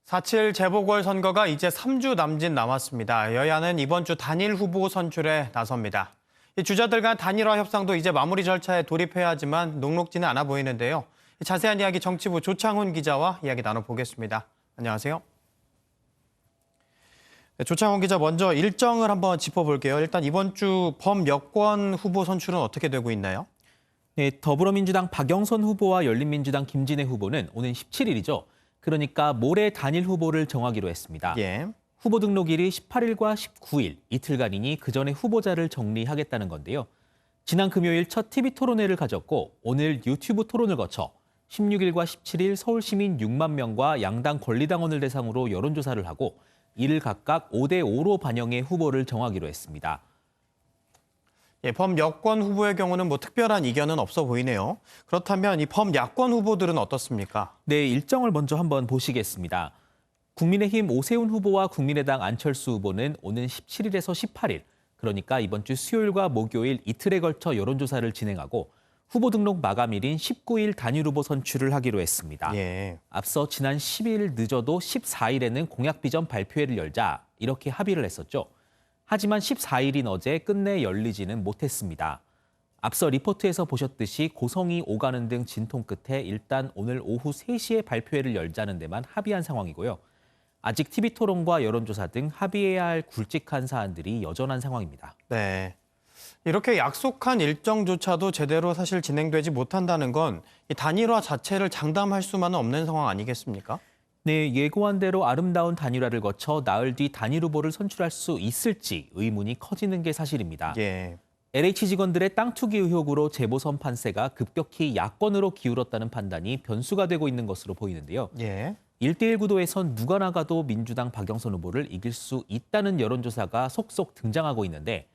4.7 재보궐선거가 이제 3주 남짓 남았습니다. 여야는 이번 주 단일 후보 선출에 나섭니다. 이 주자들 간 단일화 협상도 이제 마무리 절차에 돌입해야 하지만 녹록지는 않아 보이는데요. 자세한 이야기 정치부 조창훈 기자와 이야기 나눠보겠습니다. 안녕하세요. 네, 조창훈 기자, 먼저 일정을 한번 짚어볼게요. 일단 이번 주 범여권 후보 선출은 어떻게 되고 있나요? 네, 더불어민주당 박영선 후보와 열린민주당 김진애 후보는 오는 17일이죠. 그러니까 모레 단일 후보를 정하기로 했습니다. 예. 후보 등록일이 18일과 19일, 이틀간이니 그 전에 후보자를 정리하겠다는 건데요. 지난 금요일 첫 TV 토론회를 가졌고 오늘 유튜브 토론을 거쳐 16일과 17일 서울시민 6만 명과 양당 권리당원을 대상으로 여론조사를 하고 이를 각각 5대5로 반영해 후보를 정하기로 했습니다. 예, 범여권 후보의 경우는 특별한 이견은 없어 보이네요. 그렇다면 이 범야권 후보들은 어떻습니까? 네, 일정을 먼저 한번 보시겠습니다. 국민의힘 오세훈 후보와 국민의당 안철수 후보는 오는 17일에서 18일, 그러니까 이번 주 수요일과 목요일 이틀에 걸쳐 여론조사를 진행하고 후보 등록 마감일인 19일 단일 후보 선출을 하기로 했습니다. 예. 앞서 지난 10일 늦어도 14일에는 공약 비전 발표회를 열자 이렇게 합의를 했었죠. 하지만 14일인 어제 끝내 열리지는 못했습니다. 앞서 리포트에서 보셨듯이 고성이 오가는 등 진통 끝에 일단 오늘 오후 3시에 발표회를 열자는 데만 합의한 상황이고요. 아직 TV토론과 여론조사 등 합의해야 할 굵직한 사안들이 여전한 상황입니다. 네. 이렇게 약속한 일정조차도 제대로 사실 진행되지 못한다는 건 이 단일화 자체를 장담할 수만은 없는 상황 아니겠습니까? 네, 예고한 대로 아름다운 단일화를 거쳐 나흘 뒤 단일 후보를 선출할 수 있을지 의문이 커지는 게 사실입니다. 예. LH 직원들의 땅 투기 의혹으로 재보선 판세가 급격히 야권으로 기울었다는 판단이 변수가 되고 있는 것으로 보이는데요. 예. 1대1 구도에선 누가 나가도 민주당 박영선 후보를 이길 수 있다는 여론조사가 속속 등장하고 있는데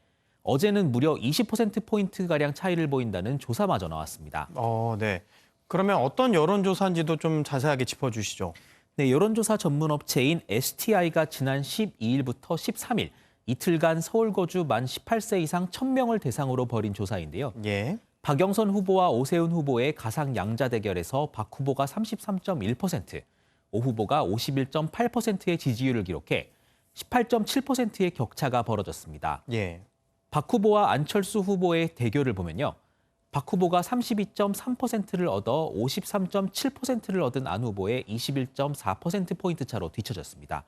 어제는 무려 20%포인트가량 차이를 보인다는 조사마저 나왔습니다. 네. 그러면 어떤 여론조사인지도 좀 자세하게 짚어주시죠. 네, 여론조사 전문 업체인 STI가 지난 12일부터 13일 이틀간 서울 거주 만 18세 이상 1,000명을 대상으로 벌인 조사인데요. 예. 박영선 후보와 오세훈 후보의 가상 양자 대결에서 박 후보가 33.1%, 오 후보가 51.8%의 지지율을 기록해 18.7%의 격차가 벌어졌습니다. 예. 박 후보와 안철수 후보의 대결을 보면요. 박 후보가 32.3%를 얻어 53.7%를 얻은 안 후보의 21.4%포인트 차로 뒤처졌습니다.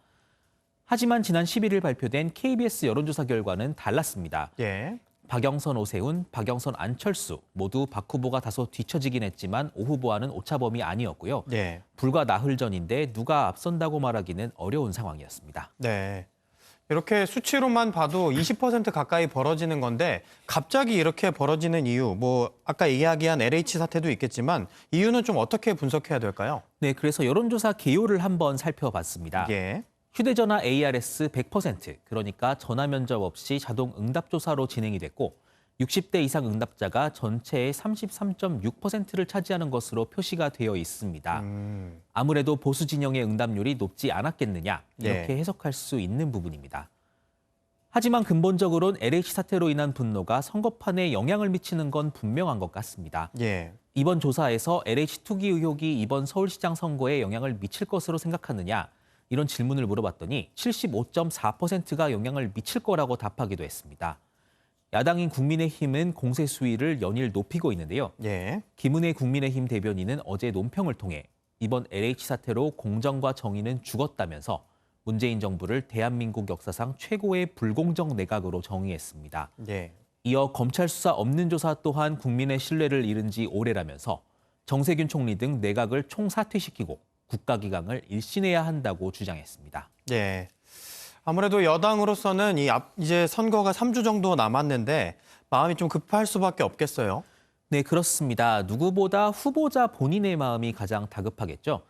하지만 지난 11일 발표된 KBS 여론조사 결과는 달랐습니다. 예. 박영선, 오세훈, 박영선, 안철수 모두 박 후보가 다소 뒤처지긴 했지만 오 후보와는 오차범위 아니었고요. 예. 불과 나흘 전인데 누가 앞선다고 말하기는 어려운 상황이었습니다. 네. 이렇게 수치로만 봐도 20% 가까이 벌어지는 건데 갑자기 이렇게 벌어지는 이유, 아까 이야기한 LH 사태도 있겠지만 이유는 좀 어떻게 분석해야 될까요? 네, 그래서 여론조사 개요를 한번 살펴봤습니다. 예. 휴대전화 ARS 100%, 그러니까 전화 면접 없이 자동 응답조사로 진행이 됐고 60대 이상 응답자가 전체의 33.6%를 차지하는 것으로 표시가 되어 있습니다. 아무래도 보수 진영의 응답률이 높지 않았겠느냐 이렇게 해석할 수 있는 부분입니다. 하지만 근본적으로는 LH 사태로 인한 분노가 선거판에 영향을 미치는 건 분명한 것 같습니다. 예. 이번 조사에서 LH 투기 의혹이 이번 서울시장 선거에 영향을 미칠 것으로 생각하느냐 이런 질문을 물어봤더니 75.4%가 영향을 미칠 거라고 답하기도 했습니다. 야당인 국민의힘은 공세 수위를 연일 높이고 있는데요. 예. 김은혜 국민의힘 대변인은 어제 논평을 통해 이번 LH 사태로 공정과 정의는 죽었다면서 문재인 정부를 대한민국 역사상 최고의 불공정 내각으로 정의했습니다. 예. 이어 검찰 수사 없는 조사 또한 국민의 신뢰를 잃은 지 오래라면서 정세균 총리 등 내각을 총사퇴시키고 국가기강을 일신해야 한다고 주장했습니다. 예. 아무래도 여당으로서는 이제 선거가 3주 정도 남았는데 마음이 좀 급할 수밖에 없겠어요. 네, 그렇습니다. 누구보다 후보자 본인의 마음이 가장 다급하겠죠.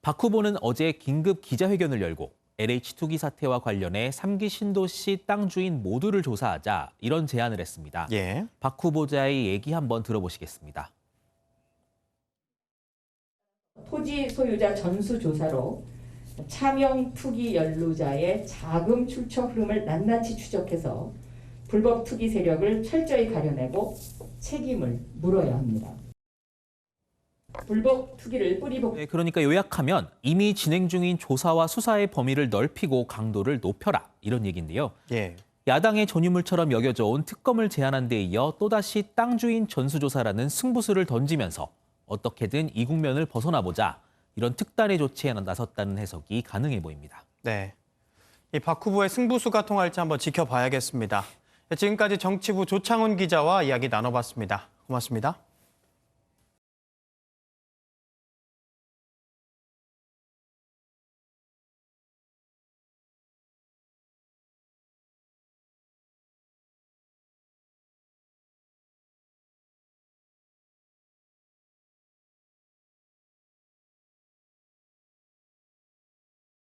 박 후보는 어제 긴급 기자회견을 열고 LH 투기 사태와 관련해 3기 신도시 땅 주인 모두를 조사하자 이런 제안을 했습니다. 예. 박 후보자의 얘기 한번 들어보시겠습니다. 토지 소유자 전수조사로 차명 투기 연루자의 자금 출처 흐름을 낱낱이 추적해서 불법 투기 세력을 철저히 가려내고 책임을 물어야 합니다. 불법 투기를 뿌리복 네, 그러니까 요약하면 이미 진행 중인 조사와 수사의 범위를 넓히고 강도를 높여라 이런 얘기인데요. 예. 야당의 전유물처럼 여겨져 온 특검을 제안한 데 이어 또다시 땅 주인 전수조사라는 승부수를 던지면서 어떻게든 이 국면을 벗어나보자 이런 특단의 조치에 나섰다는 해석이 가능해 보입니다. 네. 이 박 후보의 승부수가 통할지 한번 지켜봐야겠습니다. 지금까지 정치부 조창훈 기자와 이야기 나눠봤습니다. 고맙습니다.